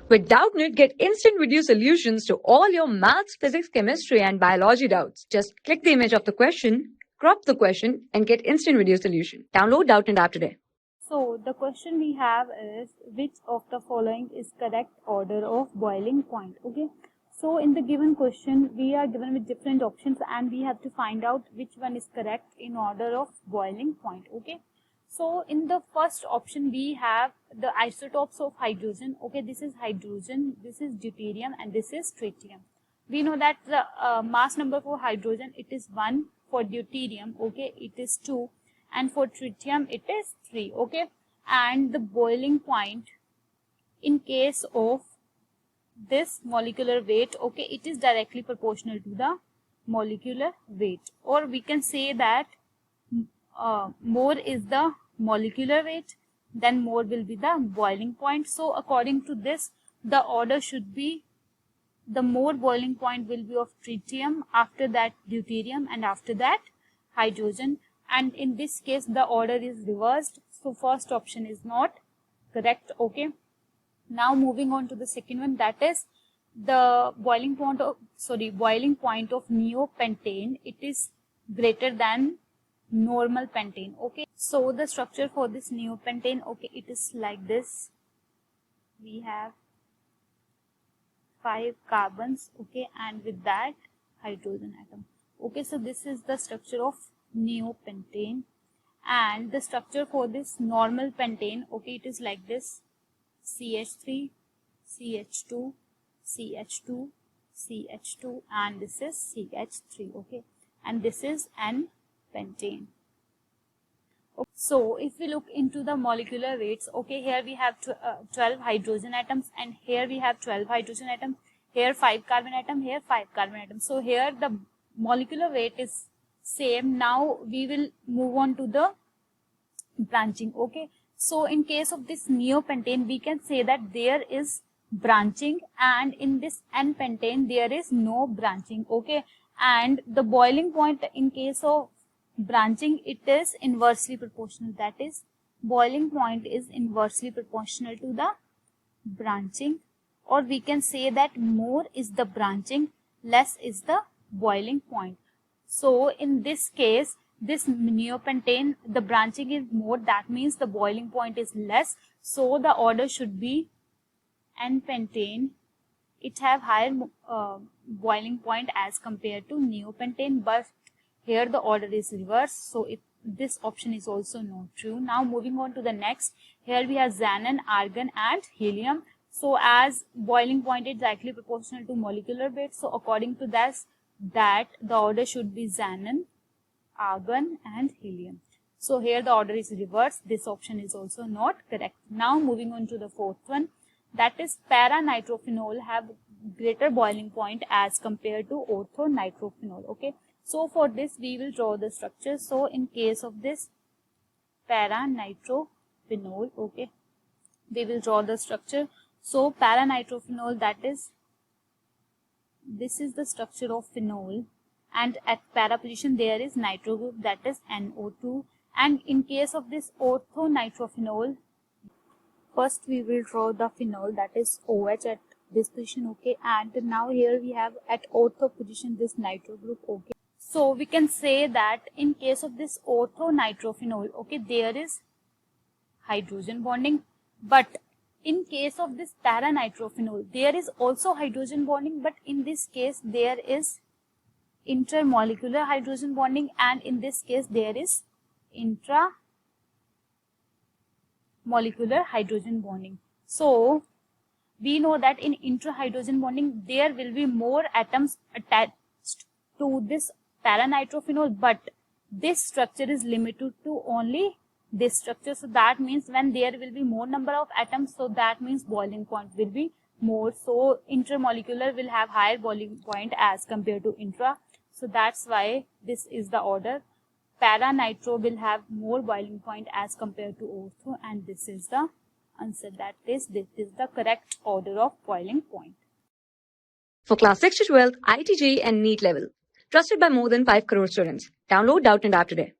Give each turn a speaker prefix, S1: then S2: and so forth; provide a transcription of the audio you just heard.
S1: With Doubtnut, get instant video solutions to all your maths, physics, chemistry, and biology doubts. Just click the image of the question, crop the question, and get instant video solution. Download Doubtnut app today.
S2: So the question we have is, which of the following is correct order of boiling point? Okay. So in the given question, we are given with different options and we have to find out which one is correct in order of boiling point. Okay. So in the first option, we have the isotopes of hydrogen. Okay, this is hydrogen, this is deuterium, and this is tritium. We know that the mass number for hydrogen, it is 1, for deuterium, okay, it is 2, and for tritium, it is 3, okay. And the boiling point in case of this molecular weight, okay, it is directly proportional to the molecular weight, or we can say that more is the molecular weight, then more will be the boiling point. So according to this, the order should be, the more boiling point will be of tritium, after that deuterium, and after that hydrogen. And in this case the order is reversed, so first option is not correct. Okay, now moving on to the second one, that is the boiling point of neopentane, it is greater than normal pentane. Okay, so the structure for this neopentane, okay, it is like this. We have 5 carbons, okay, and with that hydrogen atom. Okay, so this is the structure of neopentane, and the structure for this normal pentane, okay, it is like this: CH3, CH2, CH2, CH2, and this is CH3. Okay, and this is N-pentane. Okay. So if we look into the molecular weights, okay, here we have 12 hydrogen atoms, and here we have 12 hydrogen atoms, here 5 carbon atom, here 5 carbon atoms. So here the molecular weight is same. Now we will move on to the branching. Okay, so in case of this neopentane, we can say that there is branching, and in this N-pentane there is no branching. Okay, and the boiling point in case of branching, it is inversely proportional, that is boiling point is inversely proportional to the branching, or we can say that more is the branching, less is the boiling point. So in this case, this neopentane, the branching is more, that means the boiling point is less, so the order should be N-pentane, it have higher boiling point as compared to neopentane, but here the order is reversed, so this option is also not true. Now moving on to the next, here we have xenon, argon, and helium. So as boiling point is directly proportional to molecular weight, so according to that the order should be xenon, argon, and helium. So here the order is reversed, this option is also not correct. Now moving on to the fourth one, that is para-nitrophenol have greater boiling point as compared to ortho-nitrophenol. Okay, so for this we will draw the structure. So in case of this para-nitrophenol, okay, we will draw the structure. So para-nitrophenol, that is, this is the structure of phenol, and at para position there is nitro group, that is NO2. And in case of this ortho-nitrophenol, first we will draw the phenol, that is OH at this position. Okay, and now here we have at ortho position this nitro group. Okay, so we can say that in case of this ortho-nitrophenol, okay, there is hydrogen bonding, but in case of this para-nitrophenol, there is also hydrogen bonding, but in this case there is intermolecular hydrogen bonding, and in this case there is intramolecular hydrogen bonding. So we know that in intrahydrogen bonding there will be more atoms attached to this para-nitrophenol, but this structure is limited to only this structure. So that means when there will be more number of atoms, so that means boiling point will be more. So intermolecular will have higher boiling point as compared to intra. So that's why this is the order. Para-nitro will have more boiling point as compared to ortho, and this is the answer, that is, this is the correct order of boiling point.
S1: For class 6 to 12, IIT JEE and NEET level. Trusted by more than 5 crore students. Download Doubtnut app today.